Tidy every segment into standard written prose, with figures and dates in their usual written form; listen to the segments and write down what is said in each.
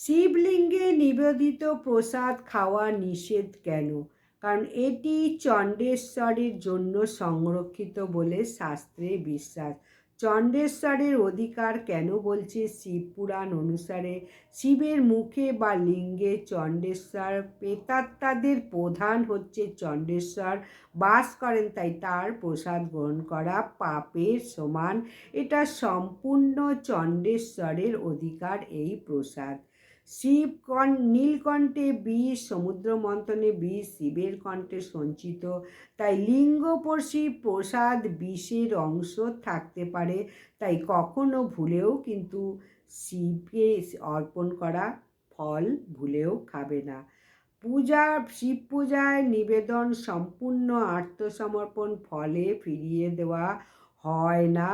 শিবলিঙ্গে নিবেদিত প্রসাদ খাওয়া নিষেধ কেন? কারণ এটি চণ্ডেশ্বরের জন্য সংরক্ষিত বলে শাস্ত্রে বিশ্বাস। চণ্ডেশ্বরের অধিকার কেন বলছে শিবপুরাণ অনুসারে? শিবের মুখে বা লিঙ্গে চণ্ডেশ্বর প্রেতাত্মাদের প্রধান হচ্ছে চণ্ডেশ্বর বাস করেন, তাই তার প্রসাদ গ্রহণ করা পাপের সমান। এটা সম্পূর্ণ চণ্ডেশ্বরের অধিকার এই প্রসাদ। শিব নীলকণ্ঠে বিষ, সমুদ্র মন্থনে বিষ শিবের কণ্ঠে সঞ্চিত, তাই লিঙ্গপর্শী প্রসাদ বিষের অংশ থাকতে পারে, তাই কখনো ভুলেও কিন্তু শিবকে অর্পণ করা ফল ভুলেও খাবে না। শিব পূজায় নিবেদন সম্পূর্ণ আত্মসমর্পণ, ফলে ফিরিয়ে দেওয়া হয় না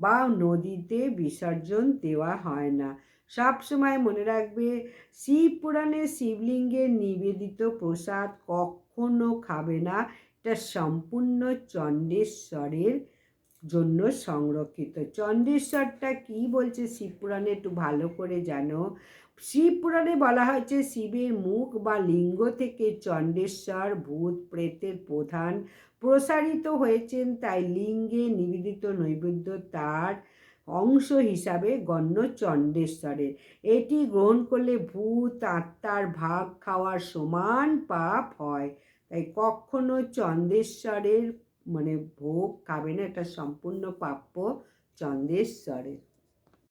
বা নদীতে বিসর্জন দেওয়া হয় না। সবসময় মনে রাখবে, শিব পুরাণে শিবলিঙ্গের নিবেদিত প্রসাদ কখনো খাবে না, এটা সম্পূর্ণ চণ্ডেশ্বরের জন্য সংরক্ষিত। চণ্ডেশ্বরটা কি বলছে শিবপুরাণে একটু ভালো করে জানো। শিবপুরাণে বলা হয়েছে শিবের মুখ বা লিঙ্গ থেকে চণ্ডেশ্বর ভূত প্রেতের প্রধান প্রসারিত হয়েছেন, তাই লিঙ্গে নিবেদিত নৈবেদ্য তার অংশ হিসাবে গণ্য চণ্ডেশ্বরের। এটি গ্রহণ করলে ভূত আত্মার ভাগ খাওয়ার সমান পাপ হয়, তাই কখনো চণ্ডেশ্বরের ভোগ খাবে না, এটা সম্পূর্ণ প্রাপ্য চণ্ডেশ্বরের।